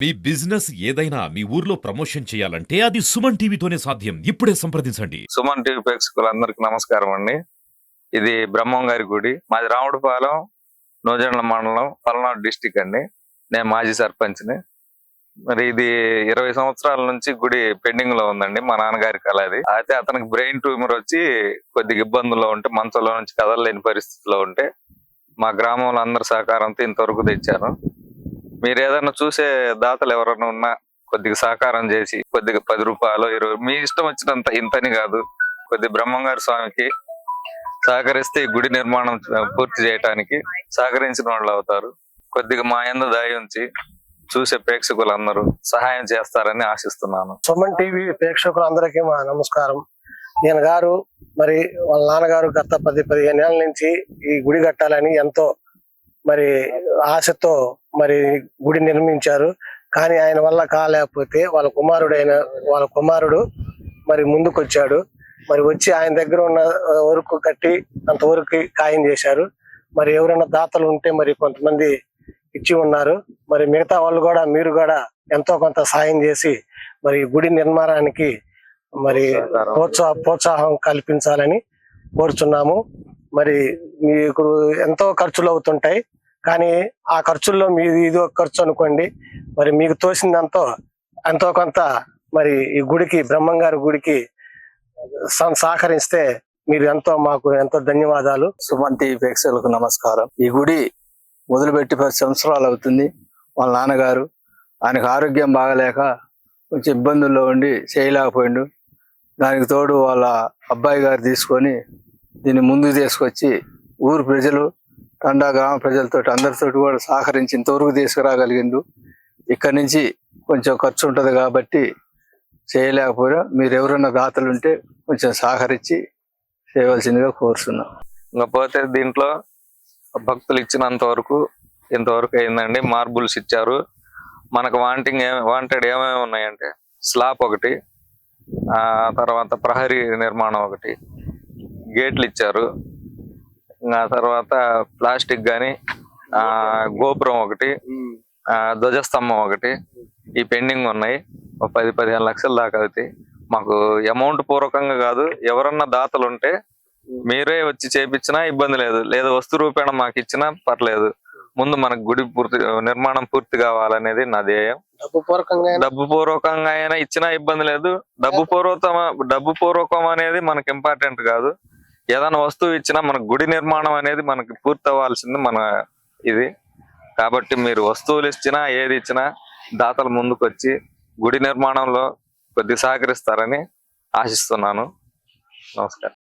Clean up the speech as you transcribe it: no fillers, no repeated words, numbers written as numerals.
మీ business ఏదైనా మీ ఊర్లో promotion చేయాలంటే అది సుమన్ టీవీతోనే సాధ్యం. ఇప్పుడే సంప్రదించండి. సుమన్ టీవీ ప్రేక్షకులందరికీ నమస్కారం అండి. ఇది బ్రహ్మం గారి గుడి. మాది రావుడుపాలెం, నూజెండ్ల మండలం, పల్నాడు డిస్టిక్ అండి. నేను మాజీ సర్పంచ్ని. మరి ఇది 20 సంవత్సరాల నుంచి గుడి పెండింగ్ లో ఉందండి. మా నాన్నగారి కళ అది. అయితే అతనికి బ్రెయిన్ ట్యూమర్ వచ్చి కొద్దిగా ఇబ్బందుల్లో ఉంటే, మంచంలో నుంచి కదలలేని పరిస్థితిలో ఉంటే మా గ్రామంలో అందరి సహకారంతో ఇంతవరకు తెచ్చాను. మీరు ఏదైనా చూసే దాతలు ఎవరైనా ఉన్నా కొద్దిగా సహకారం చేసి, కొద్దిగా 10 రూపాయలు 20, మీ ఇష్టం వచ్చినంత, ఇంతని కాదు, కొద్ది బ్రహ్మంగారి స్వామికి సహకరిస్తే ఈ గుడి నిర్మాణం పూర్తి చేయడానికి సహకరించిన వాళ్ళు అవుతారు. కొద్దిగా మా యందు దయ ఉంచి చూసే ప్రేక్షకులందరూ సహాయం చేస్తారని ఆశిస్తున్నాను. సుమన్ టీవీ ప్రేక్షకులందరికీ మా నమస్కారం. ఈయన గారు మరి వాళ్ళ నాన్నగారు గత 10-15 ఏళ్ళ నుంచి ఈ గుడి కట్టాలని ఎంతో మరి ఆశతో మరి గుడి నిర్మించారు. కానీ ఆయన వల్ల కాలేకపోతే వాళ్ళ కుమారుడు మరి ముందుకొచ్చాడు. మరి వచ్చి ఆయన దగ్గర ఉన్న వరకు కట్టి అంతవరకు ఖాయం చేశారు. మరి ఎవరైనా దాతలు ఉంటే మరి కొంతమంది ఇచ్చి ఉన్నారు. మరి మిగతా వాళ్ళు కూడా, మీరు కూడా ఎంతో కొంత సాయం చేసి మరి గుడి నిర్మాణానికి మరి ప్రోత్సాహం కల్పించాలని కోరుచున్నాము. మరి మీకు ఎంతో ఖర్చులు అవుతుంటాయి, కానీ ఆ ఖర్చుల్లో మీది ఇది ఒక ఖర్చు అనుకోండి. మరి మీకు తోసిందంతో ఎంతో కొంత మరి ఈ గుడికి, బ్రహ్మంగారి గుడికి సహకరిస్తే మీరు మాకు ఎంతో ధన్యవాదాలు. సుమన్ టీవీ ప్రేక్షకులకు నమస్కారం. ఈ గుడి మొదలుపెట్టి 10 సంవత్సరాలు అవుతుంది. వాళ్ళ నాన్నగారు, ఆయనకు ఆరోగ్యం బాగలేక కొంచెం ఇబ్బందుల్లో ఉండి చేయలేకపోయిండు. దానికి తోడు వాళ్ళ అబ్బాయి గారు తీసుకొని దీన్ని ముందుకు తీసుకొచ్చి ఊరు ప్రజలు, తండా గ్రామ ప్రజలతో అందరితో కూడా సహకరించి ఇంతవరకు తీసుకురాగలిగిండు. ఇక్కడి నుంచి కొంచెం ఖర్చు ఉంటుంది కాబట్టి చేయలేకపోయినా మీరు ఎవరైనా దాతలు ఉంటే కొంచెం సహకరించి చేయవలసిందిగా కోరుతున్నాం. ఇంకపోతే దీంట్లో భక్తులు ఇచ్చినంత వరకు ఇంతవరకు అయిందండి. మార్బుల్స్ ఇచ్చారు. మనకు వాంటెడ్ ఏమేమి ఉన్నాయంటే స్లాబ్ ఒకటి, తర్వాత ప్రహరీ నిర్మాణం ఒకటి, గేట్లు ఇచ్చారు, ఆ తర్వాత ప్లాస్టిక్ గాని, గోపురం ఒకటి, ధ్వజస్తంభం ఒకటి, ఈ పెండింగ్ ఉన్నాయి. 10-15 లక్షల దాకా అవుతాయి. మాకు అమౌంట్ పూర్వకంగా కాదు, ఎవరన్నా దాతలు ఉంటే మీరే వచ్చి చేపించినా ఇబ్బంది లేదు, లేదా వస్తు రూపేణ మాకు ఇచ్చినా పర్లేదు. ముందు మనకు గుడి నిర్మాణం పూర్తి కావాలనేది నా ధ్యేయం. డబ్బు పూర్వకంగా అయినా ఇచ్చినా ఇబ్బంది లేదు. డబ్బు పూర్వకం అనేది మనకు ఇంపార్టెంట్ కాదు. ఏదైనా వస్తువు ఇచ్చినా మనకు గుడి నిర్మాణం అనేది మనకి పూర్తి అవ్వాల్సింది మన ఇది. కాబట్టి మీరు వస్తువులు ఇచ్చినా ఏది ఇచ్చినా దాతలు ముందుకు వచ్చి గుడి నిర్మాణంలో కొద్దిగా సహకరిస్తారని ఆశిస్తున్నాను. నమస్కారం.